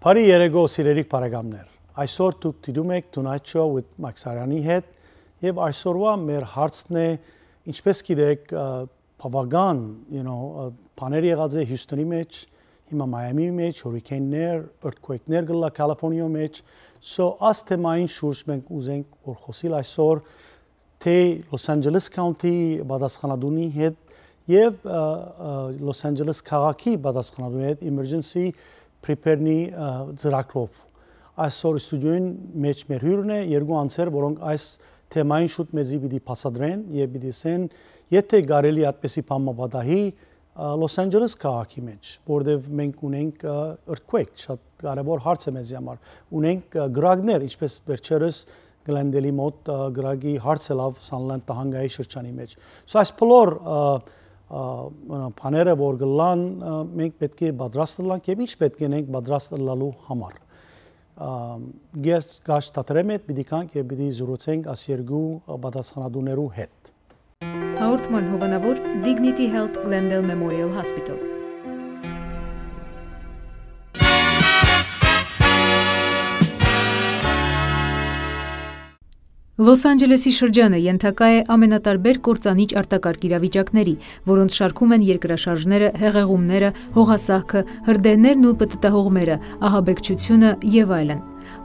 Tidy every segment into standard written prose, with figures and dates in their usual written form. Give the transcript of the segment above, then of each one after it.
Բարի երեկո սիրելի բարեկամներ։ Այսօր դուք դիտում եք Tonight Show with Mike Sarian-ի հետ եւ այսօրվա մեր հարցն է ինչպես գիտեք բավական, բաներ եղած է Հյուսթոնի մեջ, հիմա Մայամի մեջ, հուրիքեններ, earthquake-ներ գլա Կալիֆոռնիա մեջ, so այս թեմային շուրջ մենք ուզենք որ խոսել այսօր թե Los Angeles County պատասխանատունի հետ եւ Los Angeles քաղաքի պատասխանատունի հետ emergency preparedնի ծրագրով։ Այսօր ստուդիոյին մեջ մեր հյուրն է երկու անձեր, որոնք այս թեմային շուտ մեզի պիտի փասադրեն եւ պիտի ասեն, եթե կարելի այդպեսի բամապատահի Los Angeles քաղաքի մեջ, որտեղ մենք ունենք earthquake, շատ կարևոր հարց է մեզ համար։ Ունենք գրագներ, ինչպես վերջերս Գլենդելի մոտ գրագի հարցը լավ Սանլենդ տահանգայի շրջանի մեջ։ So այս բոլոր բաները որ գլան մենք պետք է պատրաստ լինենք եւ ինչ պետք է ենք պատրաստ լինելու համար։ Գաս տատրեմ հետ պիտի կանք եւ պիտի զրուցենք այս երկու պատասխանատուներու հետ։ Հաղորդման հովանավոր Dignity Health Glendale Memorial Hospital։ Լոս Անջելեսի շրջանը ենթակա է ամենատարբեր կործանիչ արտակարգ իրավիճակների, որոնց շարքում են երկրաշարժները, հեղեղումները, հողասահքը, հրդեհներն ու պտտահողմերը, ահաբեկչությունը եւ այլն։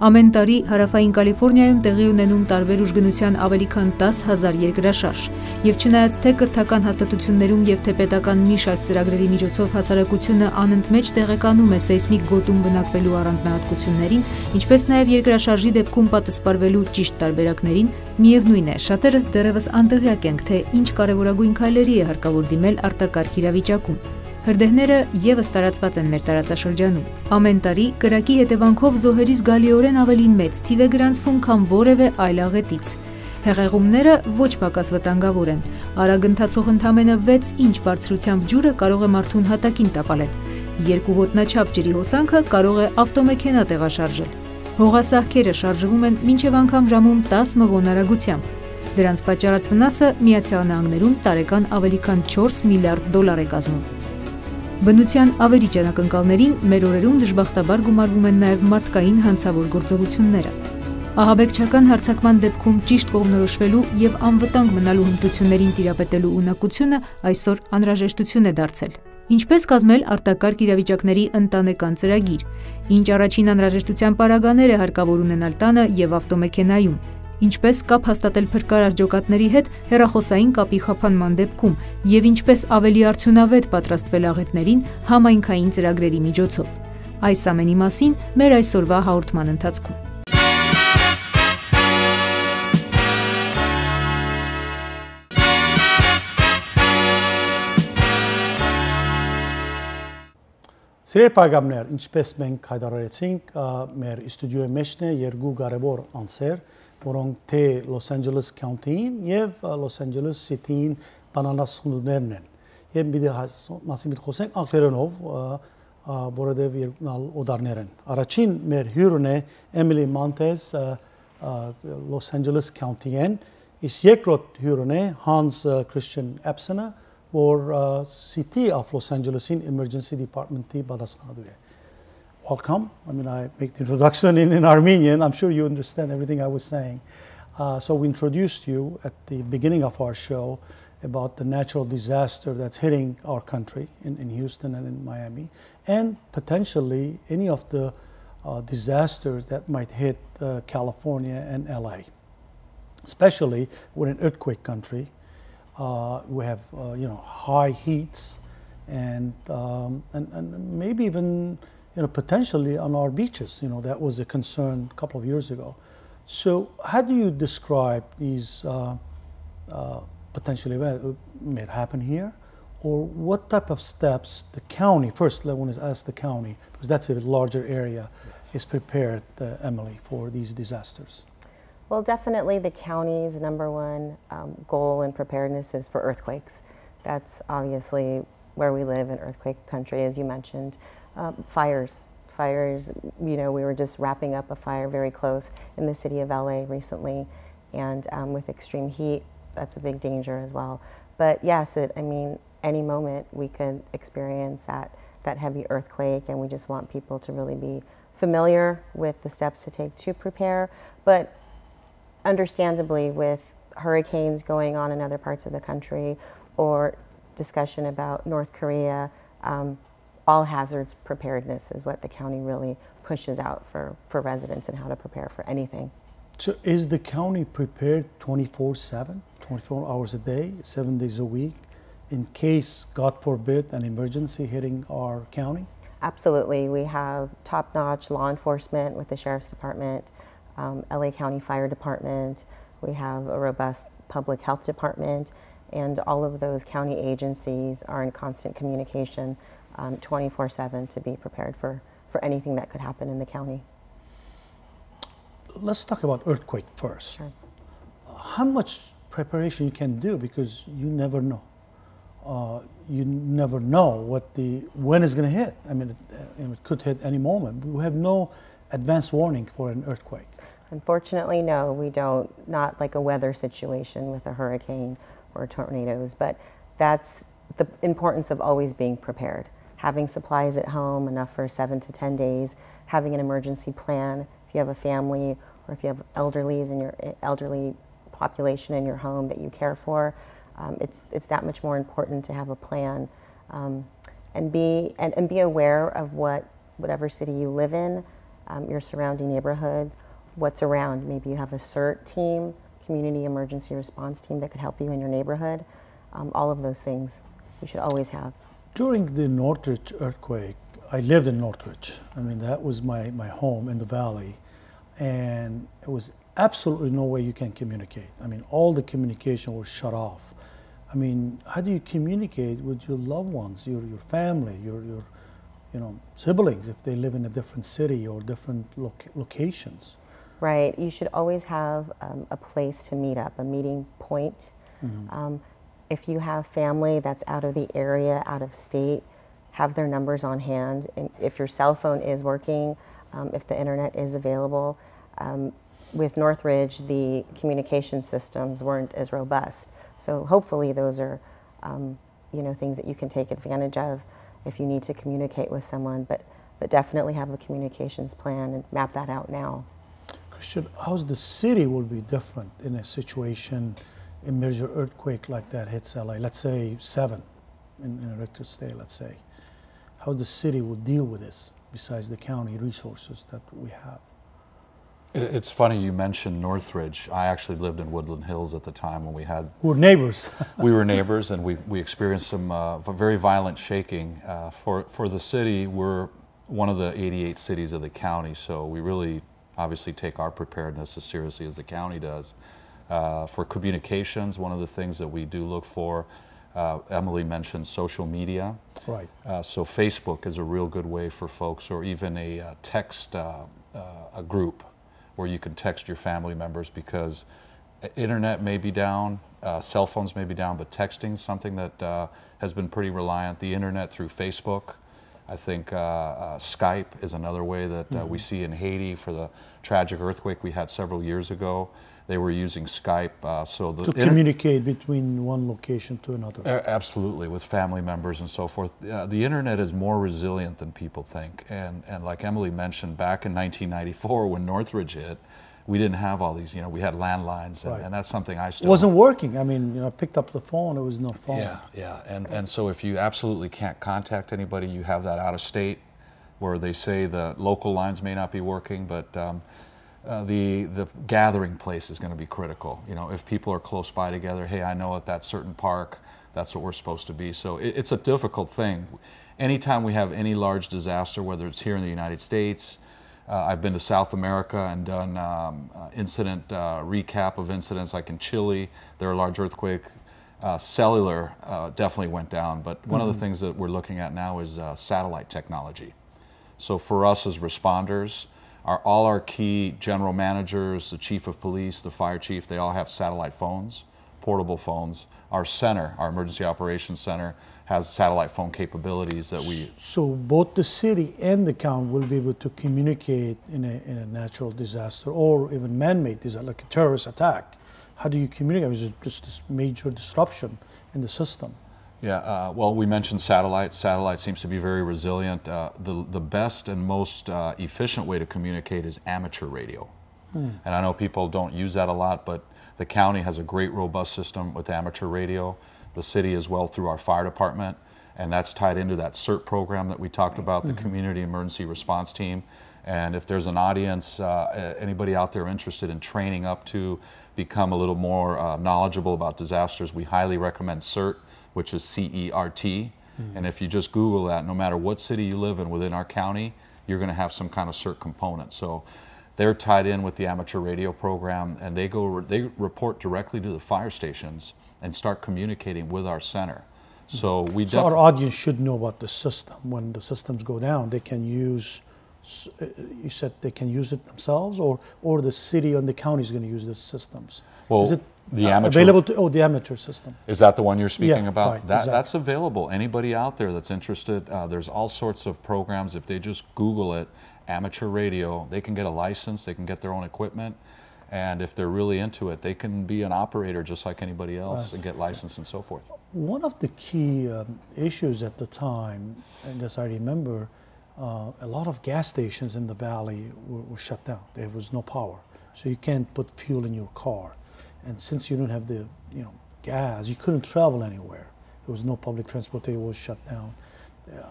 Ամեն տարի հարավային Կալիֆոռնիայում տեղի ունենում տարբեր ուժգնության ավելի քան 10,000 երկրաշարժ, եւ չնայած թե կրթական հաստատություններում եւ թե պետական մի շարք ծրագրերի միջոցով հասարակությունը անընդմեջ տեղեկանում է սեյսմիկ գոտում բնակվելու առանձնահատկություններին, ինչպես նաեւ երկրաշարժի դեպքում պատասպարվելու ճիշտ տարբերակներին, միևնույն է, շատերս դեռևս անտեղյակ ենք, թե ինչ կարևորագույն քայլերի է հարկավոր դիմել արտակարգ իրավիճակում։ Հրդեհները եւս տարածված են մեր տարածաշրջանում։ Ամեն տարի կրակի հետևանքով զոհերի զգալիորեն ավելի մեծ թիվ է գրանցվում, քան որևէ այլ աղետից։ Հեղեղումները ոչ պակաս վտանգավոր են։ Արագ ընթացող ընդամենը 6 ինչ բարձրությամբ ջուրը կարող է մարդուն հատակին տապալել։ 2 ոտնաչափ ջրի հոսանքը կարող է ավտոմեքենա տեղաշարժել։ Հողասահքերը շարժվում են մինչև անգամ ժամում 10 մղոն արագությամբ։ Դրանց պատճառած վնասը Միացյալ Նահանգներում տարեկան ավելի քան 4 միլիարդ դոլար է կազմում։ Բնության ավերիչ անակնկալներին մեր օրերում դժբախտաբար գումարվում են նաև մարդկային հանցավոր գործողությունները։ Ահաբեկչական հարձակման դեպքում ճիշտ կողմնորոշվելու եւ անվտանգ մնալու հմտություններին տիրապետելու ունակությունը այսօր անհրաժեշտություն է դարձել։ Ինչպես կազմել արտակարգ իրավիճակների ընտանեկան ծրագիր, ինչ առաջին անհրաժեշտության պարագաներ է հարկավոր ունենալ տանը եւ ավտոմեքենայում, ինչպես կապ հաստատել փրկարար ջոկատների հետ հեռախոսային կապի խափանման դեպքում եւ ինչպես ավելի արդյունավետ պատրաստվել աղետներին համայնքային ծրագրերի միջոցով։ Այս ամենի մասին մեր այսօրվա հաղորդման ընթացքում։ Սիրելի բարեկամներ, ինչպես մենք հայտարարեցինք, մեր ստուդիոյի մեջն է երկու կարևոր անձեր, որոնք թե Los Angeles County-ին եւ Los Angeles City-ին բանանասուններն են։ Եվ մի մասի խոսենք անգլերենով, որովհետեւ երկու օդարներ են։ Առաջին մեր հյուրն է Emily Montanez, Los Angeles County-ին, իսկ երկրորդ հյուրն է Hans Christian Ipsen, or City of Los Angeles-in Emergency Department-ի պատասխանատու է։ Welcome. I mean, I make the introduction in Armenian. I'm sure you understand everything I was saying. So we introduced you at the beginning of our show about the natural disaster that's hitting our country in Houston and in Miami, and potentially any of the disasters that might hit California and LA. Especially we're an earthquake country. We have high heats and maybe even potentially on our beaches. That was a concern a couple of years ago. So how do you describe these potential events may happen here, or what type of steps the county, first I want to ask the county, because that's a larger area, is prepared, Emily, for these disasters? Well, definitely the county's number one goal and preparedness is for earthquakes. That's obviously where we live in earthquake country, as you mentioned. Fires, we were just wrapping up a fire very close in the city of LA recently, and with extreme heat, that's a big danger as well. But yes, any moment we could experience that heavy earthquake, and we just want people to really be familiar with the steps to take to prepare, but understandably with hurricanes going on in other parts of the country or discussion about North Korea, all hazards preparedness is what the county really pushes out for residents and how to prepare for anything. So is the county prepared 24/7, 24 hours a day, 7 days a week, in case, God forbid, an emergency hitting our county? Absolutely. We have top-notch law enforcement with the Sheriff's Department, LA County Fire Department. We have a robust public health department, and all of those county agencies are in constant communication 24/7 to be prepared for anything that could happen in the county. Let's talk about earthquake first. Sure. How much preparation you can do, because you never know. You never know when it's going to hit. I mean, it could hit any moment. We have no advance warning for an earthquake. Unfortunately, no, we don't. Not like a weather situation with a hurricane or tornadoes, but that's the importance of always being prepared. Having supplies at home, enough for 7 to 10 days, having an emergency plan. If you have a family or if you have elderly population in your home that you care for, it's that much more important to have a plan and be aware of whatever city you live in, your surrounding neighborhood, what's around. Maybe you have a CERT team, community emergency response team, that could help you in your neighborhood. All of those things you should always have. During the Northridge earthquake, I lived in Northridge. I mean, that was my home in the valley, and it was absolutely no way you can communicate. I mean, all the communication was shut off. I mean, how do you communicate with your loved ones, your family, your siblings if they live in a different city or different locations? Right. You should always have a place to meet up, a meeting point. Mm-hmm. If you have family that's out of the area, out of state, have their numbers on hand. And if your cell phone is working, if the internet is available. With Northridge, the communication systems weren't as robust. So hopefully those are things that you can take advantage of if you need to communicate with someone. But definitely have a communications plan and map that out now. Christian, how's the city will be different in a situation, a major earthquake like that hits LA, let's say 7 in a Richter scale, let's say. How the city will deal with this besides the county resources that we have? It's funny you mentioned Northridge. I actually lived in Woodland Hills at the time when we had... We were neighbors. We were neighbors, and we experienced some very violent shaking. For the city, we're one of the 88 cities of the county, so we really obviously take our preparedness as seriously as the county does. For communications, one of the things that we do look for, Emily mentioned social media. Right. So Facebook is a real good way for folks, or even a text a group where you can text your family members, because internet may be down, cell phones may be down, but texting is something that has been pretty reliant. The internet through Facebook. I think Skype is another way that we see in Haiti for the tragic earthquake we had several years ago. They were using Skype to communicate between one location to another. Absolutely, with family members and so forth. The internet is more resilient than people think. And like Emily mentioned, back in 1994 when Northridge hit, we didn't have all these, we had landlines, and that's something I still... It wasn't working. I mean, I picked up the phone, there was no phone. Yeah. And so if you absolutely can't contact anybody, you have that out of state where they say the local lines may not be working, but the gathering place is going to be critical. If people are close by together, hey, I know at that certain park, that's what we're supposed to be. So it's a difficult thing. Anytime we have any large disaster, whether it's here in the United States, I've been to South America and done incident recap of incidents, like in Chile. There were a large earthquake. Cellular definitely went down, but one of the things that we're looking at now is satellite technology. So for us as responders, all our key general managers, the chief of police, the fire chief, they all have satellite phones, portable phones. Our center, our emergency operations center, has satellite phone capabilities that we... So both the city and the county will be able to communicate in a natural disaster or even man-made disaster, like a terrorist attack. How do you communicate? Is it just this major disruption in the system? Yeah, well, we mentioned satellite. Satellite seems to be very resilient. The best and most efficient way to communicate is amateur radio. And I know people don't use that a lot, but the county has a great, robust system with amateur radio. The city as well through our fire department, and that's tied into that CERT program that we talked about, the Community Emergency Response Team. And if there's an audience, anybody out there interested in training up to become a little more knowledgeable about disasters, we highly recommend CERT, which is C-E-R-T. And if you just Google that, no matter what city you live in within our county, you're going to have some kind of CERT component. So they're tied in with the amateur radio program, and they report directly to the fire stations and start communicating with our center. So our audience should know about the system. When the systems go down, they can use, you said they can use it themselves, or the city and the county is going to use the systems? Well, is it the amateur, available to, the amateur system? Is that the one you're speaking about? Right, exactly. That's available. Anybody out there that's interested, there's all sorts of programs. If they just Google it, amateur radio, they can get a license, they can get their own equipment. And if they're really into it, they can be an operator just like anybody else and get licensed and so forth. One of the key issues at the time, and as I remember, a lot of gas stations in the valley were shut down. There was no power. So you can't put fuel in your car. And since you don't have the gas, you couldn't travel anywhere. There was no public transportation, it was shut down.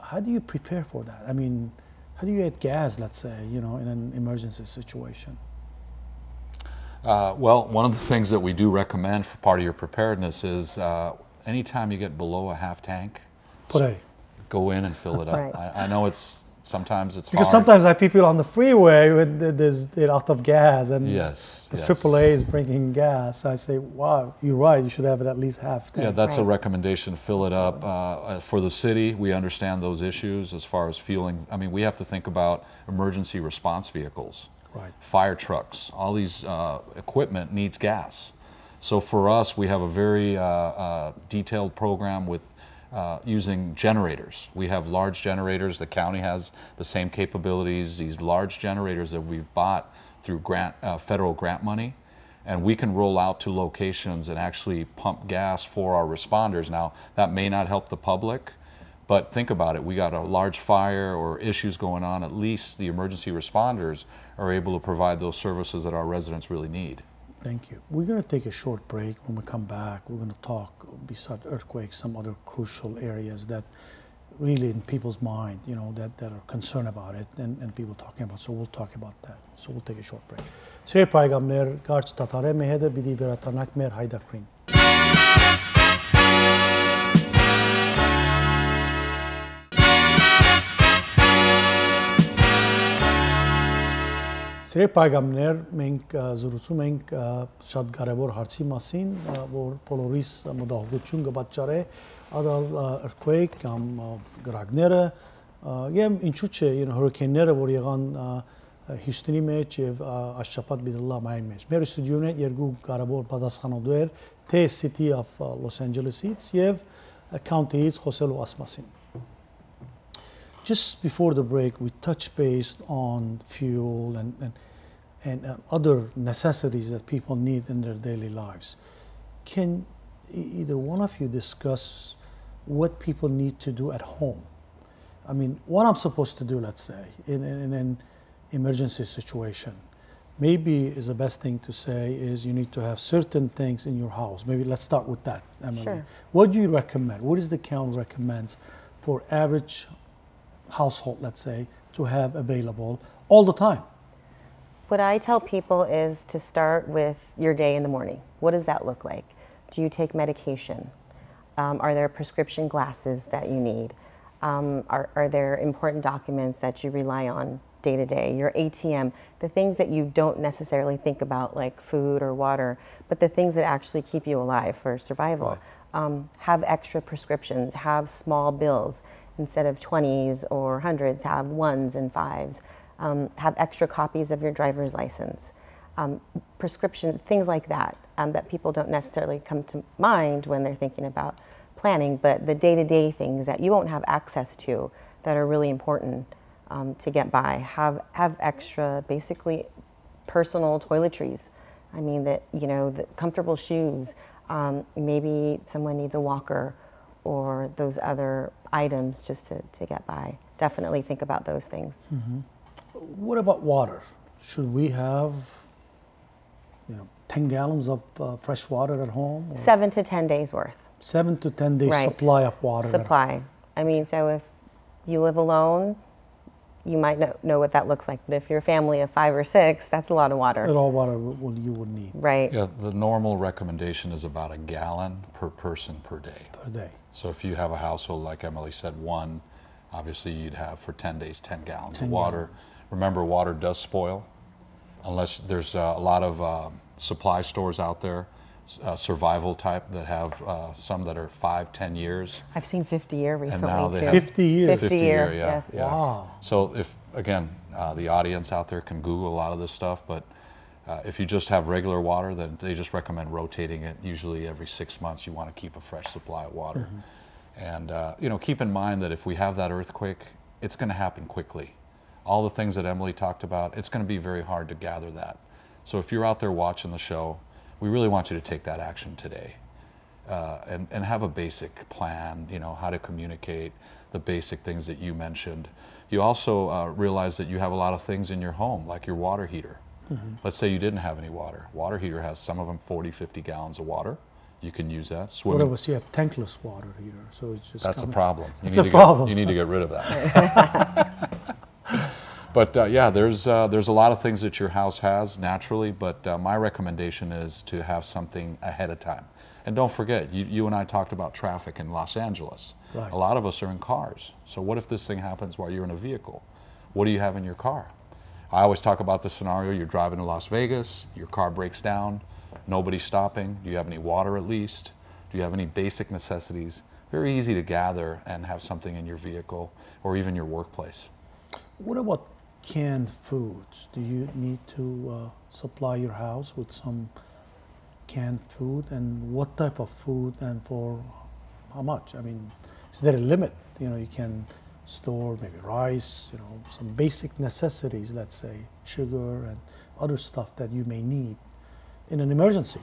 How do you prepare for that? I mean, how do you get gas, let's say, in an emergency situation? Well, one of the things that we do recommend for part of your preparedness is anytime you get below a half tank, go in and fill it up. Right. I know sometimes it's because hard. sometimes I have people on the freeway when they're out of gas, and the AAA is bringing gas. I say, wow, you're right, you should have it at least half tank. Yeah, that's a recommendation, fill it up. For the city, we understand those issues as far as fueling. I mean, we have to think about emergency response vehicles. Right. Fire trucks, all these equipment needs gas. So for us, we have a very detailed program with using generators. We have large generators. The county has the same capabilities, these large generators that we've bought through federal grant money, and we can roll out to locations and actually pump gas for our responders. Now, that may not help the public, but think about it, we got a large fire or issues going on, at least the emergency responders are able to provide those services that our residents really need. Thank you. We're going to take a short break. When we come back, we're going to talk, besides earthquakes, some other crucial areas that really in people's mind, that are concerned about it and people talking about. So we'll talk about that. So we'll take a short break. Sir Paygamber, garç tatare mehede bidi veratanak mer haydakrin. Սիրելի պայգամներ, մենք զրուցում ենք շատ կարևոր հարցի մասին, որ բոլորիս մտահոգություն կպատճառի ադալ earthquake կամ գրագները եւ ինչու՞ չէ հուրիքենները, որ եղան Հյուսթոնի մեջ եւ Աշշապատ բիդլլա մայն մեջ։ Մեր ստուդիոն է երկու կարևոր պատասխանատուներ, թե City of Los Angeles-ից եւ County-ից խոսելու ասմասին։ Just before the break, we touched base on fuel and other necessities that people need in their daily lives. Can either one of you discuss what people need to do at home? I mean, what I'm supposed to do, let's say, in an emergency situation, maybe is the best thing to say is you need to have certain things in your house. Maybe let's start with that, Emily. Sure. What do you recommend? What does the county recommends for average household, let's say, to have available all the time? What I tell people is to start with your day in the morning. What does that look like? Do you take medication? Are there prescription glasses that you need? Are there important documents that you rely on day to day? Your ATM, the things that you don't necessarily think about like food or water, but the things that actually keep you alive for survival. Right. Have extra prescriptions, have small bills. Instead of 20s or 100s, have 1s and 5s. Have extra copies of your driver's license. Prescriptions, things like that, that people don't necessarily come to mind when they're thinking about planning, but the day-to-day things that you won't have access to that are really important to get by. Have extra, basically, personal toiletries. I mean, the comfortable shoes. Maybe someone needs a walker, or those other items just to get by. Definitely think about those things. What about water? Should we have, 10 gallons of fresh water at home? Or 7 to 10 days worth. 7 to 10 days Right. supply of water. Supply. I mean, so if you live alone, you might know what that looks like. But if you're a family of 5 or 6, that's a lot of water. All water you would need Right. Yeah, the normal recommendation is about a gallon per person per day. per day. So if you have a household, like Emily said, one, obviously you'd have for 10 days 10 gallons 10 of water. gallons. Remember, water does spoil unless there's a lot of supply stores out there, survival type, that have some that are 5, 10 years. I've seen 50-year recently now they too. have 50 years. 50 year, yeah, yes. yeah. Wow. So if, again, the audience out there can Google a lot of this stuff, but if you just have regular water, then they just recommend rotating it. Usually every 6 months you want to keep a fresh supply of water. And keep in mind that if we have that earthquake, it's going to happen quickly. All the things that Emily talked about, it's going to be very hard to gather that. So if you're out there watching the show, we really want you to take that action today and have a basic plan, how to communicate, the basic things that you mentioned. You also realize that you have a lot of things in your home, like your water heater. Let's say you didn't have any water. Water heater has, some of them, 40, 50 gallons of water. You can use that. What if you have tankless water heater? So it's just That's a problem. It's a problem. You need to get rid of that. But yeah, there's a lot of things that your house has naturally, but my recommendation is to have something ahead of time. And don't forget, you and I talked about traffic in Los Angeles. Right. A lot of us are in cars. So what if this thing happens while you're in a vehicle? What do you have in your car? I always talk about the scenario, you're driving to Las Vegas, your car breaks down, nobody's stopping. Do you have any water at least? Do you have any basic necessities? Very easy to gather and have something in your vehicle or even your workplace. What about canned foods? Do you need to supply your house with some canned food? And what type of food and for how much? I mean, is there a limit? You can store maybe rice, some basic necessities, let's say sugar and other stuff that you may need in an emergency.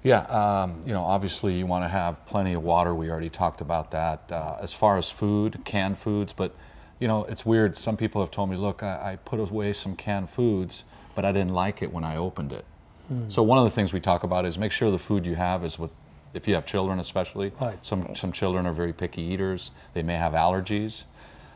Yeah, obviously you want to have plenty of water. We already talked about that. As far as food, canned foods, but it's weird. Some people have told me, look, I put away some canned foods, but I didn't like it when I opened it. So one of the things we talk about is make sure the food you have is with, if you have children especially, right. Some children are very picky eaters. They may have allergies.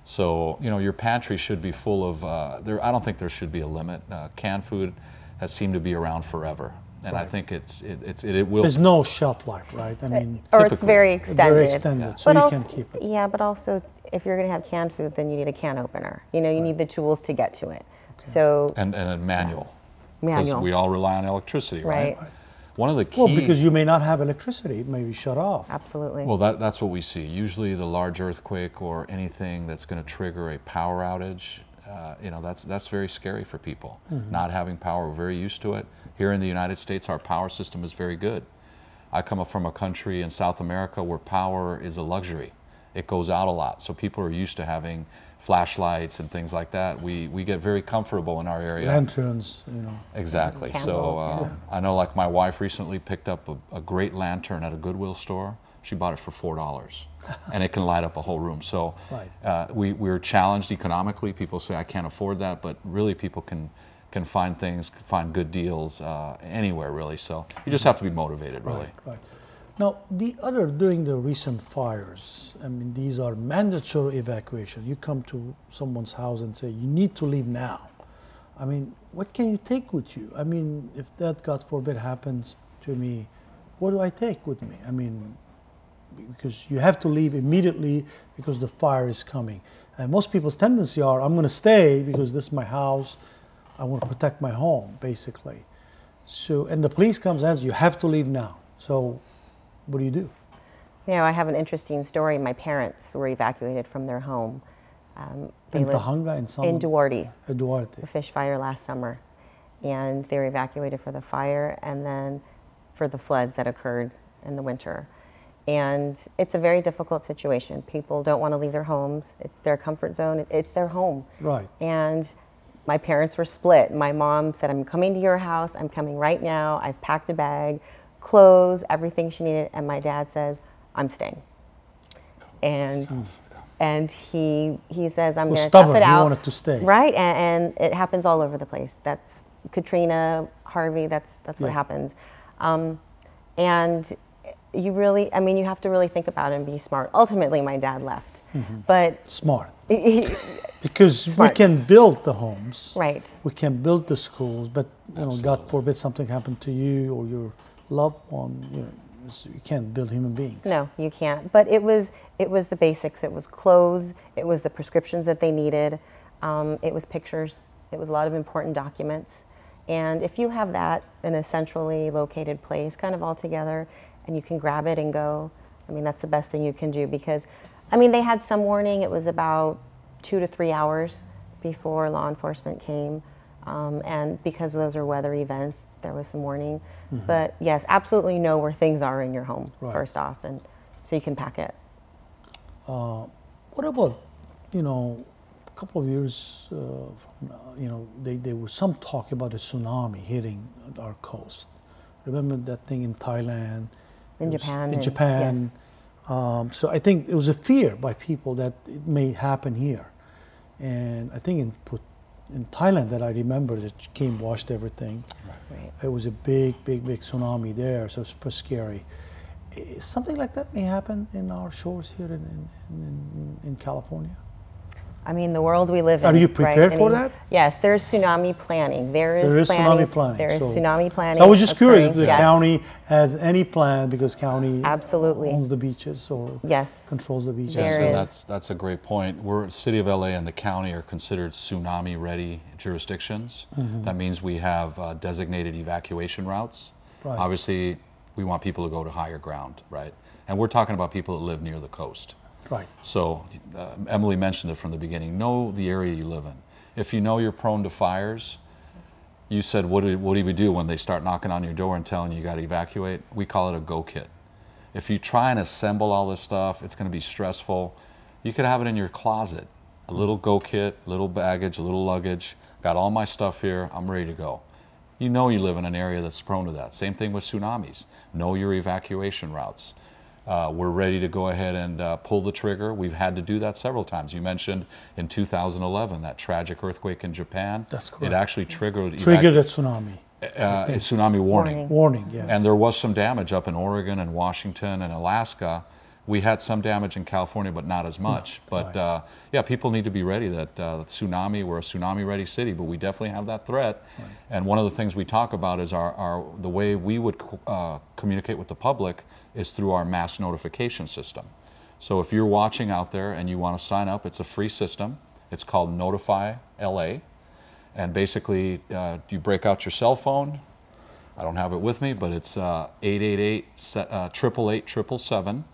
So, your pantry should be full of, I don't think there should be a limit. Canned food has seemed to be around forever. And right. I think it will. There's no shelf life, right? I mean, or it's very extended. Very extended, Yeah. so but you also, can keep it. Yeah, but also if you're going to have canned food, then you need a can opener. You need the tools to get to it. Okay. So and a manual. Yeah. Because we all rely on electricity, right? Right. One of the key. Well, because you may not have electricity, it may be shut off. Absolutely. Well, that's what we see. Usually the large earthquake or anything that's going to trigger a power outage, that's very scary for people. Not having power, we're very used to it. Here in the United States, our power system is very good. I come up from a country in South America where power is a luxury. It goes out a lot, so people are used to having flashlights and things like that. We get very comfortable in our area. Lanterns, Exactly. Candles, I know, like my wife recently picked up a great lantern at a Goodwill store. She bought it for $4, and it can light up a whole room. So right. we're challenged economically. People say, I can't afford that, but really people can find things, find good deals anywhere, really. So you just have to be motivated, really. Right. Now, during the recent fires, I mean, these are mandatory evacuation. You come to someone's house and say, you need to leave now. I mean, what can you take with you? I mean, if that, God forbid, happens to me, what do I take with me? I mean, because you have to leave immediately because the fire is coming. And most people's tendency are, I'm going to stay because this is my house. I want to protect my home, basically. So, and the police comes and says, you have to leave now. So, what do you do? I have an interesting story. My parents were evacuated from their home. In Tahanga? In Duarte. Duarte. The fish fire last summer. And they were evacuated for the fire and then for the floods that occurred in the winter. And it's a very difficult situation. People don't want to leave their homes. It's their comfort zone. It's their home. Right. And my parents were split. My mom said, I'm coming to your house. I'm coming right now. I've packed a bag, clothes, everything she needed. And my dad says, I'm staying. And he says, I'm going to stubborn. tough it out. He wanted to stay. Right, and it happens all over the place. That's Katrina, Harvey, that's what happens. And you really, I mean, you have to really think about it and be smart. Ultimately, my dad left, but smart. Because we can build the homes, right? We can build the schools, but you know, God forbid something happened to you or your loved one, you can't build human beings. No, you can't. But it was the basics. It was clothes. It was the prescriptions that they needed. It was pictures. It was a lot of important documents. And if you have that in a centrally located place, kind of all together, and you can grab it and go, I mean, that's the best thing you can do. Because, I mean, they had some warning. It was about 2 to 3 hours before law enforcement came. And because those are weather events, there was some warning. But yes, absolutely know where things are in your home, first off, and so you can pack it. What about, a couple of years from, there was some talk about a tsunami hitting our coast. Remember that thing in Thailand? In Japan. Yes. So I think it was a fear by people that it may happen here. And I think in Thailand that I remember that came, washed everything. Right. It was a big tsunami there, so it's pretty scary. Something like that may happen in our shores here in California? I mean, the world we live in. Are you prepared for that? Yes, there's tsunami planning. There is tsunami planning. There is tsunami planning. I was just curious if the county has any plan, because county absolutely owns the beaches or controls the beaches. That's a great point. We're City of LA and the county are considered tsunami-ready jurisdictions. That means we have designated evacuation routes. Right. Obviously, we want people to go to higher ground, right? And we're talking about people that live near the coast. Right. So Emily mentioned it from the beginning. Know the area you live in. If you know you're prone to fires, you said, what do we do when they start knocking on your door and telling you got to evacuate? We call it a go kit. If you try and assemble all this stuff, it's going to be stressful. You could have it in your closet. A little go kit, little baggage, a little luggage. Got all my stuff here. I'm ready to go. You know you live in an area that's prone to that. Same thing with tsunamis. Know your evacuation routes. We're ready to go ahead and pull the trigger. We've had to do that several times. You mentioned in 2011 that tragic earthquake in Japan. That's correct. It actually triggered a tsunami. A tsunami warning. Warning, yes. And there was some damage up in Oregon and Washington and Alaska. We had some damage in California, but not as much. But yeah, people need to be ready that tsunami, we're a tsunami-ready city, but we definitely have that threat. Right. And one of the things we talk about is the way we would communicate with the public is through our mass notification system. So if you're watching out there and you want to sign up, it's a free system. It's called Notify LA. And basically, you break out your cell phone. I don't have it with me, but it's 888-888-777.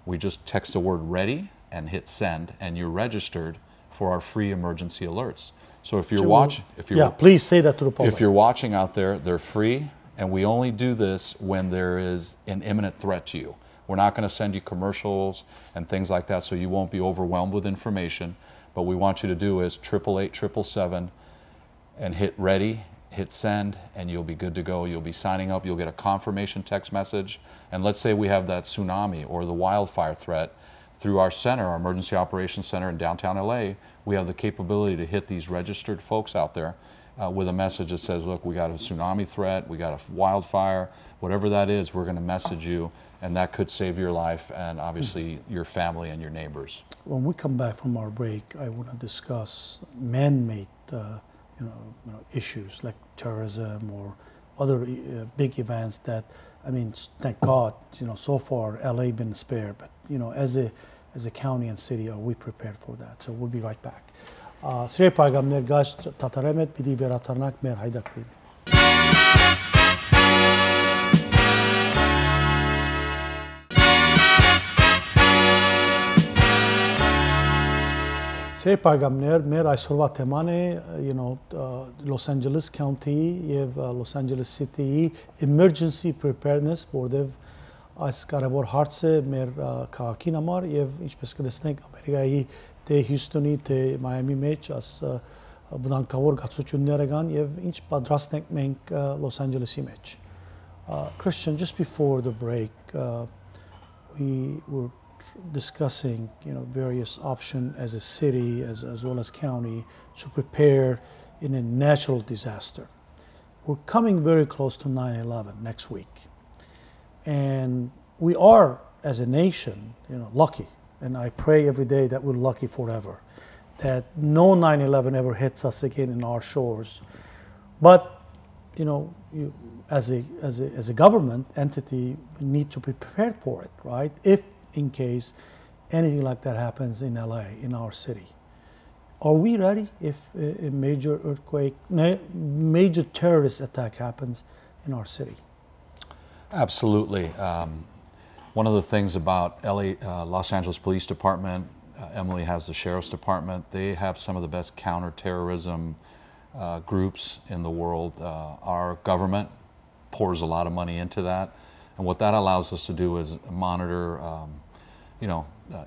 We just text the word ready and hit send, and you're registered for our free emergency alerts. So if you're watching, please say that to the public. If you're watching out there, they're free, and we only do this when there is an imminent threat to you. We're not going to send you commercials and things like that, so you won't be overwhelmed with information. But what we want you to do is 888-777 and hit ready, hit send, and you'll be good to go. You'll be signing up. You'll get a confirmation text message. And let's say we have that tsunami or the wildfire threat. Through our center, our Emergency Operations Center in downtown LA, we have the capability to hit these registered folks out there with a message that says, look, we got a tsunami threat, we got a wildfire, whatever that is, we're going to message you, and that could save your life and obviously your family and your neighbors. When we come back from our break, I want to discuss man-made issues like terrorism or other big events that, I mean, thank God, so far LA been spared, but as a county and city, are we prepared for that? So we'll be right back. Սիրելի պայգամներ, գաչ թաթարեմ հետ պիտի վերաթարնանք մեր հայդակրին։ Սիրելի պայգամներ, մեր այսօրվա թեման է, Los Angeles County եւ Los Angeles City-ի emergency preparedness, որտեղ այս կարևոր հարց է մեր քաղաքին համար եւ ինչպես կտեսնենք Ամերիկայի թե Հյուսթոնի թե Մայամի մեջ աս վտանգավոր գացությունները կան եւ ինչ պատրաստ ենք մենք Los Angeles-ի մեջ. Christian, just before the break, we were discussing, various options as a city as well as county to prepare in a natural disaster. We're coming very close to 9/11 next week, and we are, as a nation, lucky. And I pray every day that we're lucky forever, that no 9/11 ever hits us again in our shores. But as a government entity, we need to be prepared for it, right? If in case anything like that happens in LA, in our city. Are we ready if a major earthquake, major terrorist attack happens in our city? Absolutely. One of the things about Los Angeles Police Department, Emily has the Sheriff's Department, they have some of the best counterterrorism groups in the world. Our government pours a lot of money into that, and what that allows us to do is monitor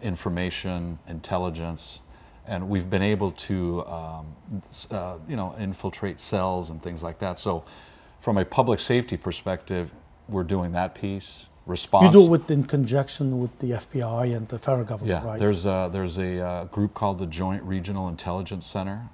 information, intelligence, and we've been able to infiltrate cells and things like that. So from a public safety perspective, we're doing that piece. Response. You do it in conjunction with the FBI and the federal government, yeah, right? There's a group called the Joint Regional Intelligence Center.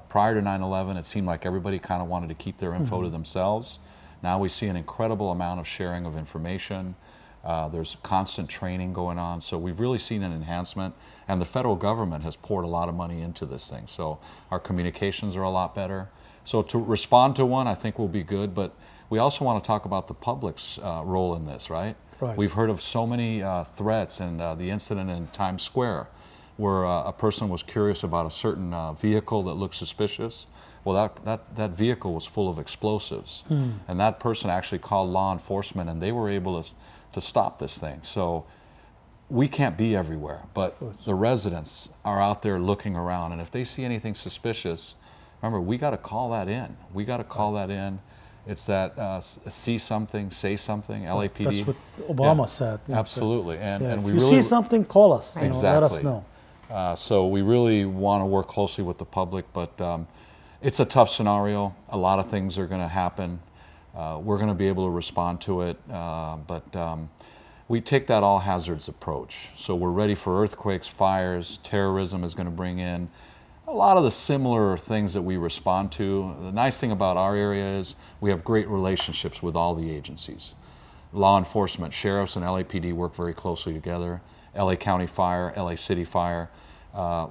Prior to 9/11, it seemed like everybody kind of wanted to keep their info to themselves. Now we see an incredible amount of sharing of information. There's constant training going on, so we've really seen an enhancement, and the federal government has poured a lot of money into this thing, so our communications are a lot better. So to respond to one, I think will be good, but we also want to talk about the public's role in this, right? Right. We've heard of so many threats, and the incident in Times Square where a person was curious about a certain vehicle that looked suspicious. Well, that vehicle was full of explosives, and that person actually called law enforcement, and they were able to stop this thing. So we can't be everywhere, but the residents are out there looking around, and if they see anything suspicious, remember, we got to call that in. We got to call that in. It's that see something, say something, LAPD. That's what Obama said. Absolutely. And if we you really see something, call us. Exactly. Let us know. So we really want to work closely with the public, but it's a tough scenario. A lot of things are going to happen. We're going to be able to respond to it, but we take that all hazards approach. So we're ready for earthquakes, fires, terrorism is going to bring in a lot of the similar things that we respond to. The nice thing about our area is we have great relationships with all the agencies. Law enforcement, sheriffs and LAPD work very closely together. LA County Fire, LA City Fire.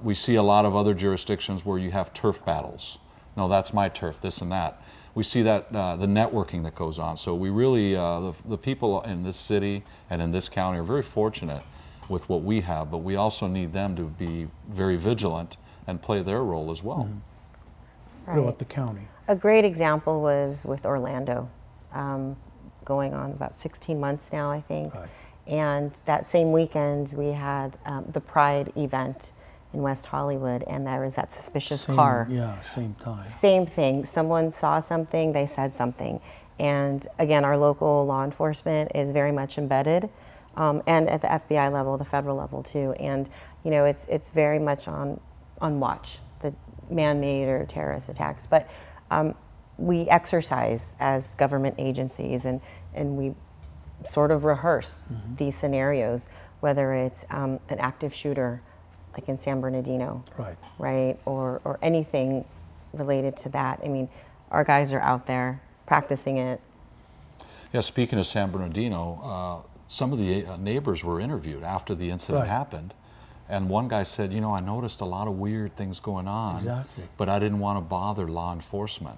We see a lot of other jurisdictions where you have turf battles. No, that's my turf, this and that. We see that the networking that goes on. So we really, the people in this city and in this county are very fortunate with what we have, but we also need them to be very vigilant and play their role as well. What about the county? A great example was with Orlando, going on about 16 months now, I think. Right. And that same weekend, we had the Pride event in West Hollywood, and there was that suspicious car. Yeah, same time. Same thing. Someone saw something, they said something. And again, our local law enforcement is very much embedded, and at the FBI level, the federal level too. And it's very much on watch, the man-made or terrorist attacks. But we exercise as government agencies, and we sort of rehearse these scenarios, whether it's an active shooter like in San Bernardino, right, or anything related to that. I mean, our guys are out there practicing it. Yeah, speaking of San Bernardino, some of the neighbors were interviewed after the incident happened, and one guy said, I noticed a lot of weird things going on, but I didn't want to bother law enforcement.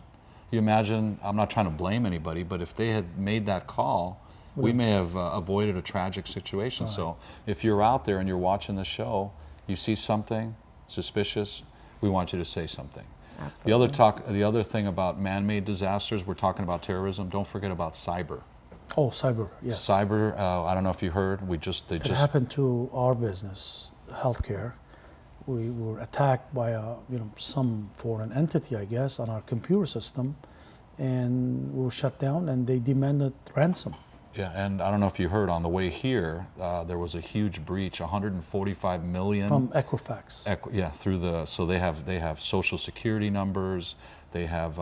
You imagine, I'm not trying to blame anybody, but if they had made that call, we may have avoided a tragic situation. So if you're out there and you're watching the show, you see something suspicious, we want you to say something. Absolutely. The other thing about man-made disasters, we're talking about terrorism, don't forget about cyber. Oh, cyber, yes. Cyber, I don't know if you heard, it happened to our business, healthcare. We were attacked by some foreign entity, I guess, on our computer system, and we were shut down, and they demanded ransom. Yeah, and I don't know if you heard, on the way here, there was a huge breach, 145 million. From Equifax. So they have social security numbers, they have...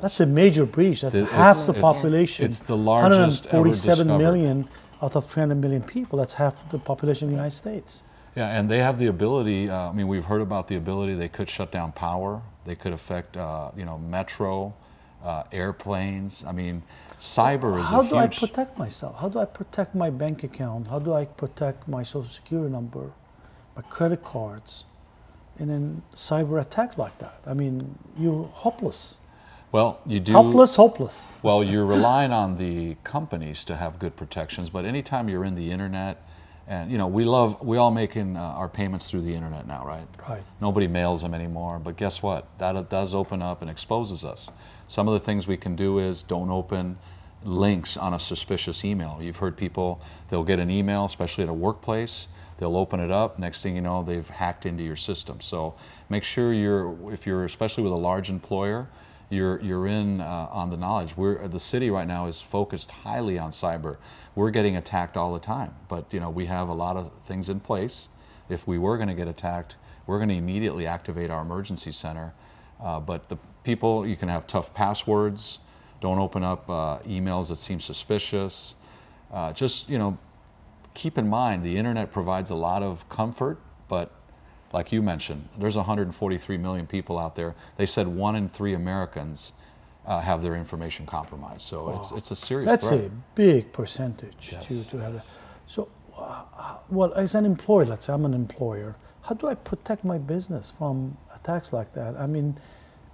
That's a major breach, that's half the population. It's the largest ever discovered. 147 million out of 300 million people. That's half the population of the United States. Yeah, and they have the ability, I mean, we've heard about the ability, they could shut down power, they could affect, metro, airplanes. I mean, cyber is How a huge... do I protect myself? How do I protect my bank account? How do I protect my social security number, my credit cards, and then cyber attack like that? I mean, you're hopeless. Well, you do... Hopeless. Well, you're relying on the companies to have good protections, but anytime you're in the internet, and we all making our payments through the internet now, right? Right. Nobody mails them anymore, but guess what? That does open up and exposes us. Some of the things we can do is don't open links on a suspicious email. You've heard people, they'll get an email, especially at a workplace, they'll open it up, next thing you know, they've hacked into your system. So make sure if you're especially with a large employer, you're in on the knowledge. The city right now is focused highly on cyber. We're getting attacked all the time, but we have a lot of things in place. If we were going to get attacked, we're going to immediately activate our emergency center. But the people, you can have tough passwords. Don't open up emails that seem suspicious. Just keep in mind the internet provides a lot of comfort, but like you mentioned, there's 143 million people out there. They said 1 in 3 Americans have their information compromised. So wow. it's a serious That's threat. a big percentage to have that. So, well, as an employer, let's say I'm an employer, how do I protect my business from attacks like that? I mean,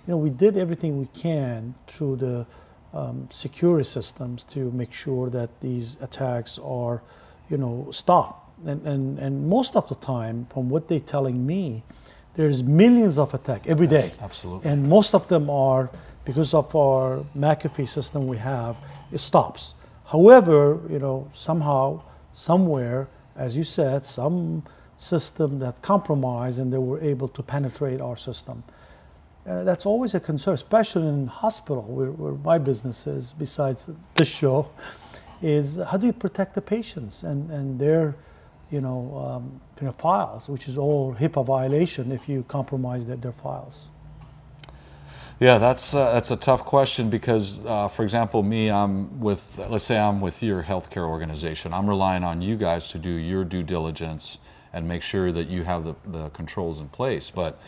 we did everything we can through the security systems to make sure that these attacks are, stopped. And most of the time, from what they're telling me, there's millions of attacks every day. Absolutely. And most of them are, because of our McAfee system we have, it stops. However, somehow, somewhere, as you said, some system that compromised and they were able to penetrate our system. That's always a concern, especially in hospital, where my business is, besides this show, is how do you protect the patients and their files, which is all HIPAA violation if you compromise their files. Yeah, that's a tough question because, for example, let's say I'm with your healthcare organization. I'm relying on you guys to do your due diligence and make sure that you have the controls in place. But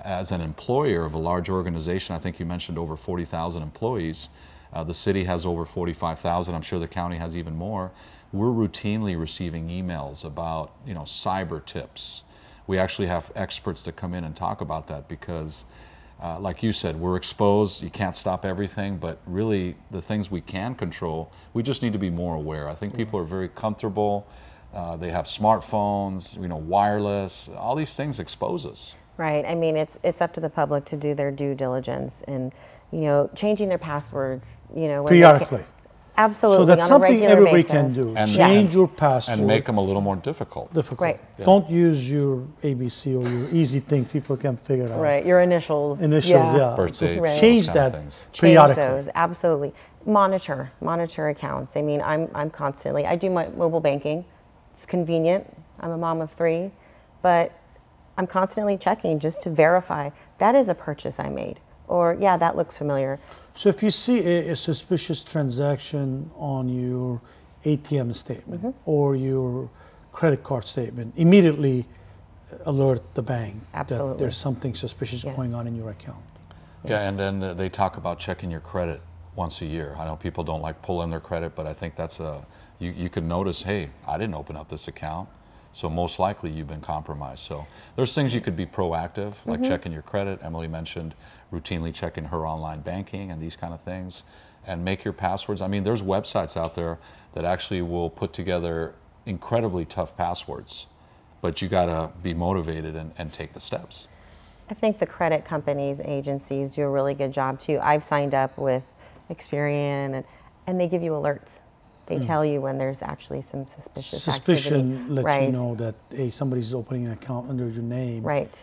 as an employer of a large organization, I think you mentioned over 40,000 employees. The city has over 45,000. I'm sure the county has even more. We're routinely receiving emails about, cyber tips. We actually have experts that come in and talk about that because, like you said, we're exposed. You can't stop everything, but really the things we can control, we just need to be more aware. I think people are very comfortable. They have smartphones, wireless. All these things expose us. Right. I mean, it's up to the public to do their due diligence and, changing their passwords, periodically. Absolutely. So that's on something a regular everybody basis. can do. And change your password. And make them a little more difficult. Right. Yeah. Don't use your ABC or your easy thing people can figure out. Right. Your initials. Initials, yeah. Birthdates. So Right. change that periodically. Change those. Absolutely. Monitor accounts. I mean, I'm constantly, I do my mobile banking. It's convenient. I'm a mom of 3, but I'm constantly checking just to verify that is a purchase I made. Or, yeah, that looks familiar. So if you see a suspicious transaction on your ATM statement or your credit card statement, immediately alert the bank that there's something suspicious going on in your account. Yeah, and then they talk about checking your credit once a year. I know people don't like pulling their credit, but I think that's you can notice, hey, I didn't open up this account. So most likely you've been compromised. So there's things you could be proactive, like checking your credit. Emily mentioned routinely checking her online banking and these kind of things. And make your passwords. I mean, there's websites out there that actually will put together incredibly tough passwords, but you gotta be motivated and take the steps. I think the credit companies, agencies do a really good job too. I've signed up with Sarian and they give you alerts. They tell you when there's actually some suspicious Suspicion activity. lets you know that somebody's opening an account under your name. Right.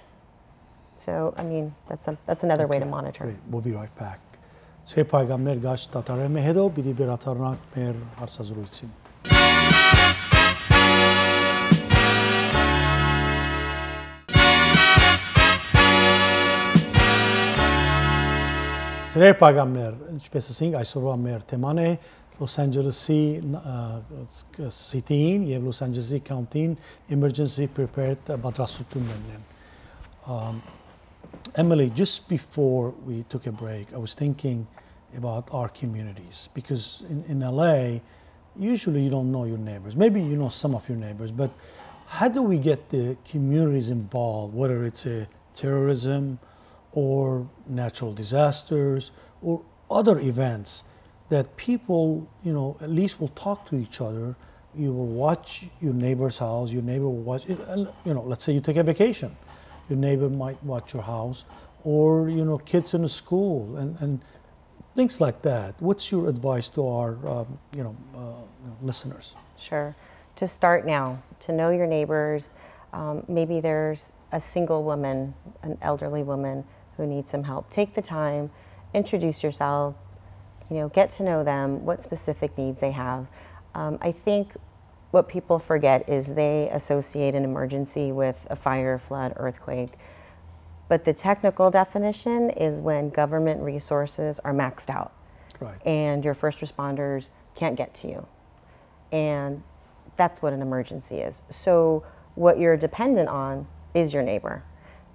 So, I mean, that's another way to monitor. Great. We'll be right back. Սեր պայգամներ գաչ տատարեմի հետո պիտի վերաթարնանք մեր հարցազրույցին։ Սեր պայգամներ, ինչպես ասենք, այսօրվա մեր թեման է Los Angeles-ի City-ին եւ Los Angeles-ի County-ին emergency prepared պատրաստություններն են։ Emily, just before we took a break, I was thinking about our communities because in LA, usually you don't know your neighbors. Maybe you know some of your neighbors, but how do we get the communities involved, whether it's a terrorism or natural disasters or other events that people, at least will talk to each other. You will watch your neighbor's house, your neighbor will watch, let's say you take a vacation. Your neighbor might watch your house or, kids in the school and things like that. What's your advice to our, listeners? Sure. To start now, to know your neighbors. Maybe there's a single woman, an elderly woman who needs some help. Take the time, introduce yourself, get to know them, what specific needs they have. I think what people forget is they associate an emergency with a fire, flood, earthquake. But the technical definition is when government resources are maxed out. Right. And your first responders can't get to you. And that's what an emergency is. So what you're dependent on is your neighbor.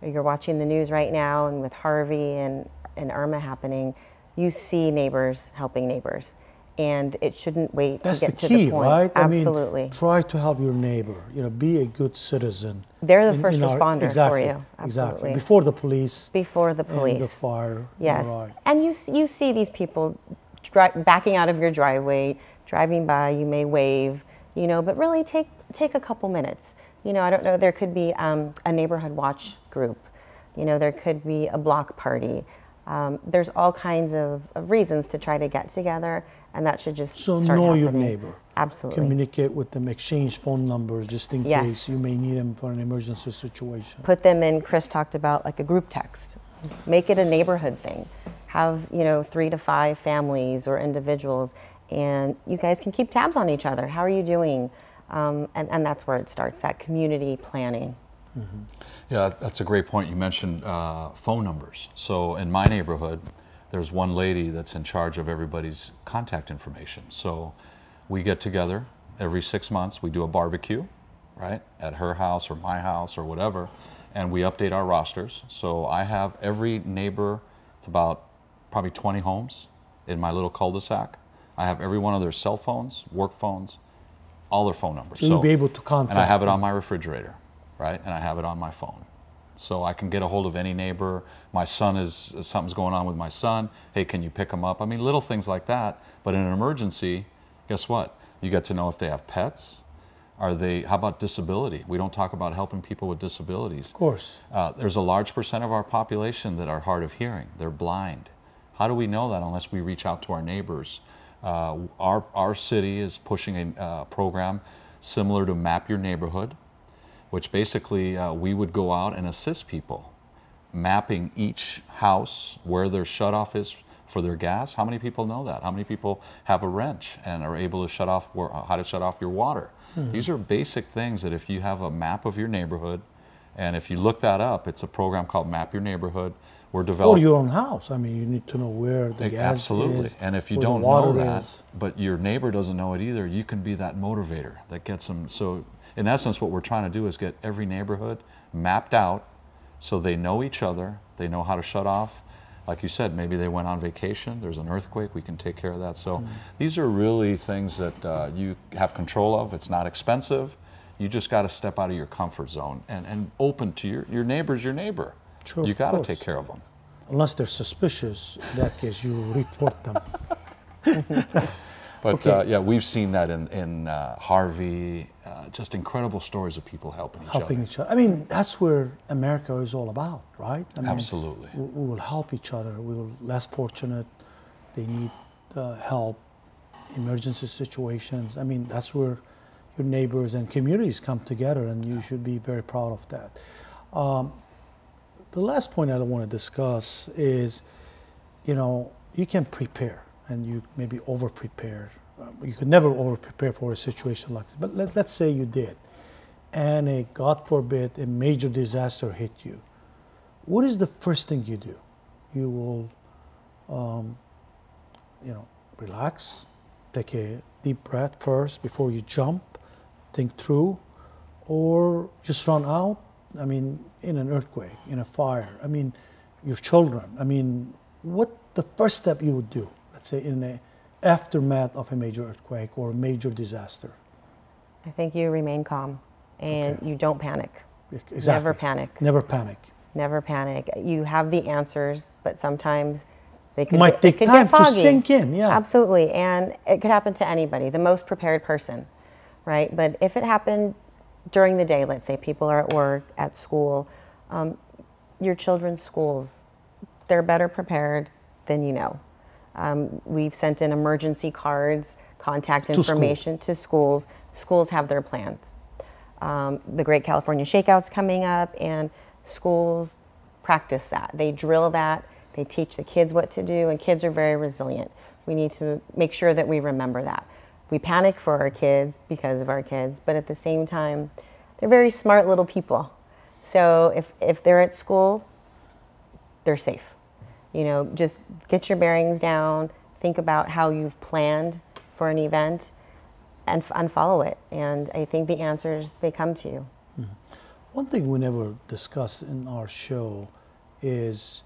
You're watching the news right now, and with Harvey and Irma happening, you see neighbors helping neighbors. And it shouldn't wait That's to get the to key, the point. right? Absolutely. I mean, try to help your neighbor. Be a good citizen. They're the first responder exactly, for you. Absolutely. Exactly. Before the police. Before the police. And the fire. Yes. Right. And you see these people backing out of your driveway, driving by. You may wave, but really take a couple minutes. I don't know. There could be a neighborhood watch group. There could be a block party. There's all kinds of reasons to try to get together, and that should just So start know happening. your neighbor. Absolutely. Communicate with them, exchange phone numbers just in Yes. case you may need them for an emergency situation. Put them in, Chris talked about like a group text. Make it a neighborhood thing. Have, 3 to 5 families or individuals, and you guys can keep tabs on each other. How are you doing? And that's where it starts, that community planning. Mm-hmm. Yeah, that's a great point. You mentioned phone numbers. So in my neighborhood, there's one lady that's in charge of everybody's contact information. So we get together every 6 months. We do a barbecue, right, at her house or my house or whatever, and we update our rosters. So I have every neighbor, it's about probably 20 homes in my little cul-de-sac. I have every one of their cell phones, work phones, all their phone numbers. So you'll be able to contact and I have it them. on my refrigerator, right? And I have it on my phone. So I can get a hold of any neighbor. My son something's going on with my son. Hey, can you pick him up? I mean, little things like that. But in an emergency, guess what? You get to know if they have pets. How about disability? We don't talk about helping people with disabilities. Of course. There's a large percent of our population that are hard of hearing. They're blind. How do we know that unless we reach out to our neighbors? Our city is pushing a program similar to Map Your Neighborhood, which basically we would go out and assist people, mapping each house where their shutoff is for their gas. How many people know that? How many people have a wrench and are able to shut off, how to shut off your water? Mm-hmm. These are basic things that if you have a map of your neighborhood, and if you look that up, it's a program called Map Your Neighborhood. We're developing. Or your own house. I mean, you need to know where the gas absolutely. is. And if you where don't the water know that, is. but your neighbor doesn't know it either, you can be that motivator that gets them. So in essence, what we're trying to do is get every neighborhood mapped out so they know each other, they know how to shut off. Like you said, maybe they went on vacation, there's an earthquake, we can take care of that. So these are really things that you have control of. It's not expensive. You just got to step out of your comfort zone and open to your neighbor's your neighbor. Sure, you got to course. take care of them. Unless they're suspicious, in that case, you report them. But Okay. yeah, we've seen that in Harvey, just incredible stories of people helping each other. I mean, that's where America is all about, right? I mean, Absolutely. We will help each other. We will less fortunate. They need help, emergency situations. I mean, that's where your neighbors and communities come together, and you should be very proud of that. The last point I want to discuss is, you can prepare, and you maybe over-prepare. You could never over-prepare for a situation like this, but let's say you did, and God forbid, a major disaster hit you. What is the first thing you do? You will, relax, take a deep breath first before you jump, think through, or just run out? I mean, in an earthquake, in a fire, I mean, your children, I mean, what the first step you would do, let's say in the aftermath of a major earthquake or a major disaster? I think you remain calm and you don't panic. Exactly. Never panic. Never panic. Never panic. You have the answers, but sometimes they could might take time to sink in, yeah. Absolutely, and it could happen to anybody, the most prepared person, right? But if it happened during the day, let's say people are at work, at school, your children's schools, they're better prepared than you know. We've sent in emergency cards, contact information to schools. Schools have their plans. The Great California Shakeout's coming up, and schools practice that. They drill that. They teach the kids what to do, and kids are very resilient. We need to make sure that we remember that. We panic for our kids because of our kids, but at the same time, they're very smart little people. So if they're at school, they're safe. You know, just get your bearings down, think about how you've planned for an event, and follow it. And I think the answers, they come to you. Mm-hmm. One thing we never discuss in our show is,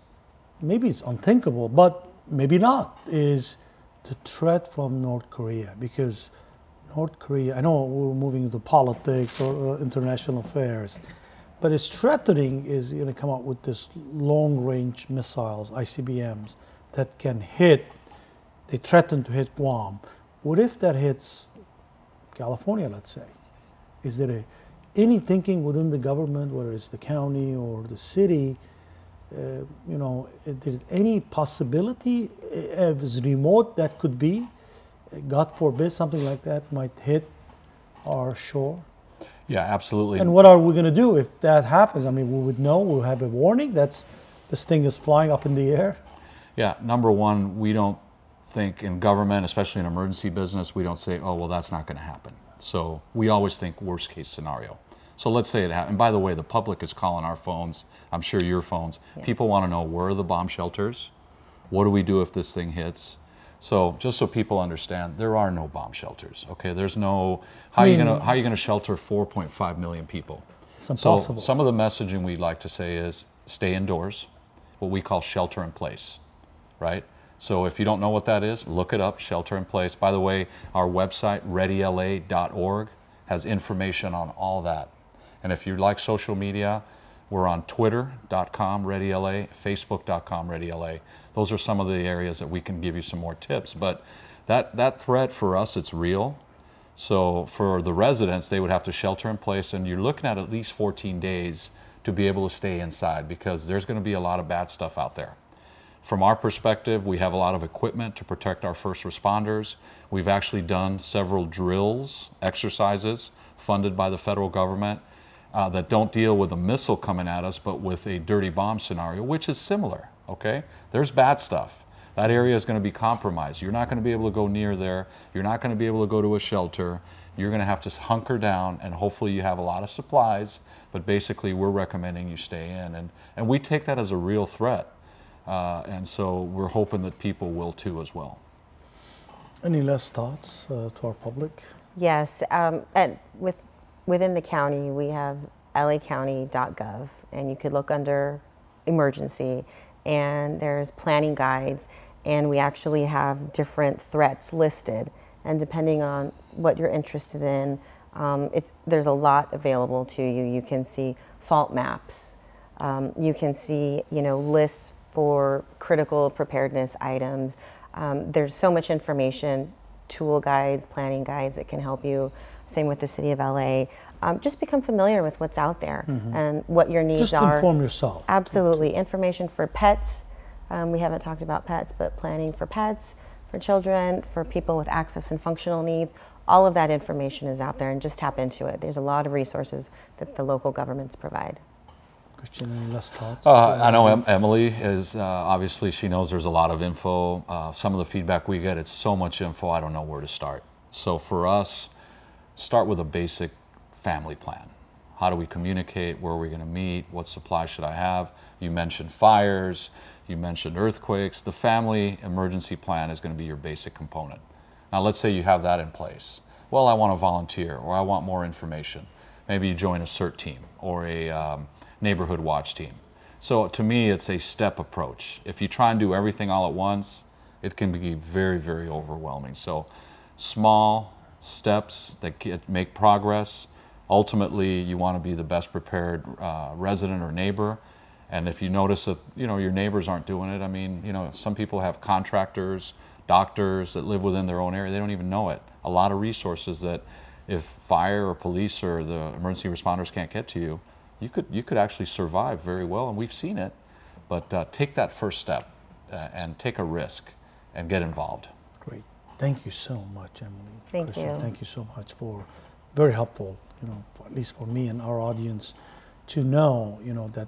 maybe it's unthinkable, but maybe not, is the threat from North Korea. Because North Korea, I know we're moving into politics or international affairs, but it's threatening is going to come out with this long-range missiles, ICBMs, that can hit, they threaten to hit Guam. What if that hits California, let's say? Is there any thinking within the government, whether it's the county or the city, you know, there's any possibility, as remote that could be, God forbid something like that might hit our shore? Yeah, absolutely. And what are we going to do if that happens? I mean, we would know, we'll have a warning that's this thing is flying up in the air. Yeah, number one, we don't think in government, especially in emergency business, we don't say, oh, well, that's not going to happen. So we always think worst case scenario. So let's say it happened. And by the way, the public is calling our phones, I'm sure your phones. Yes. People want to know, where are the bomb shelters? What do we do if this thing hits? So just so people understand, there are no bomb shelters. Okay, there's no, how are you going to shelter 4.5 million people? It's impossible. So some of the messaging we'd like to say is stay indoors, what we call shelter in place, right? So if you don't know what that is, look it up, shelter in place. By the way, our website, readyla.org, has information on all that. And if you like social media, we're on twitter.com, readyla, facebook.com, readyla. Those are some of the areas that we can give you some more tips. But that threat for us, it's real. So for the residents, they would have to shelter in place, and you're looking at least 14 days to be able to stay inside, because there's going to be a lot of bad stuff out there. From our perspective, we have a lot of equipment to protect our first responders. We've actually done several drills, exercises funded by the federal government that don't deal with a missile coming at us, but with a dirty bomb scenario, which is similar, okay? There's bad stuff. That area is going to be compromised. You're not going to be able to go near there. You're not going to be able to go to a shelter. You're going to have to hunker down, and hopefully you have a lot of supplies, but basically we're recommending you stay in. And we take that as a real threat. And so we're hoping that people will too as well. Any last thoughts to our public? Yes, and within the county, we have lacounty.gov, and you could look under emergency, and there's planning guides, and we actually have different threats listed, and depending on what you're interested in, there's a lot available to you. You can see fault maps, you can see, you know, lists for critical preparedness items. There's so much information, tool guides, planning guides that can help you. Same with the City of LA. Just become familiar with what's out there and what your needs are. Just inform yourself. Absolutely. Information for pets. We haven't talked about pets, but planning for pets, for children, for people with access and functional needs. All of that information is out there, and just tap into it. There's a lot of resources that the local governments provide. Christian, any last thoughts? I know Emily is, obviously she knows there's a lot of info. Some of the feedback we get, it's so much info, I don't know where to start. So for us, start with a basic family plan. How do we communicate? Where are we going to meet? What supplies should I have? You mentioned fires, you mentioned earthquakes. The family emergency plan is going to be your basic component. Now let's say you have that in place. Well, I want to volunteer, or I want more information. Maybe you join a CERT team or a neighborhood watch team. So to me, it's a step approach. If you try and do everything all at once, it can be very, very overwhelming. So small steps that make progress. Ultimately, you want to be the best prepared resident or neighbor. And if you notice that your neighbors aren't doing it, I mean, some people have contractors, doctors that live within their own area. They don't even know it. A lot of resources that if fire or police or the emergency responders can't get to you, you could actually survive very well, and we've seen it. But take that first step and take a risk and get involved. Great. Thank you so much, Emily. Thank you. Thank you so much for very helpful, at least for me and our audience, to know, that,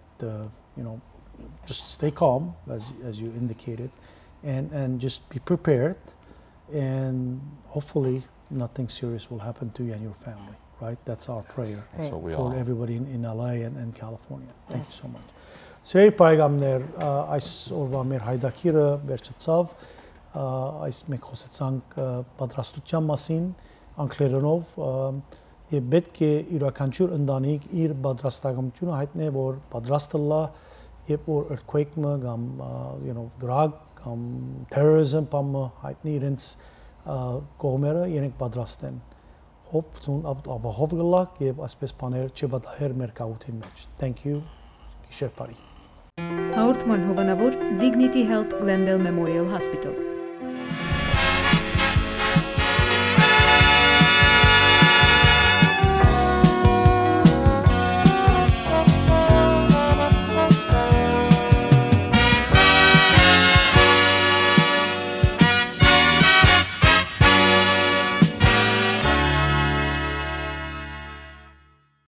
just stay calm, as you indicated, and just be prepared, and hopefully nothing serious will happen to you and your family, right? That's our prayer. That's what we for all everybody in LA and California. Thank you so much. Սիրելի պայգամներ, այս օրվա մեր հայդակիրը վերջացավ, այս մենք խոսեցանք պատրաստության մասին անգլերենով, եւ պետք է յուրաքանչյուր ընտանիք իր պատրաստակամությունը հայտնի, որ պատրաստը լա, երբ որ earthquake-ը կամ գրակ կամ terrorism բամը հայտնի իրենց կողմերը իրենք պատրաստ են, ապահով գլակ եւ այսպես բաներ չբադահեր մեր կաղութին մեջ. Thank you. Գիշեր բարի. Հաղորդման հովանավոր Dignity Health Glendale Memorial Hospital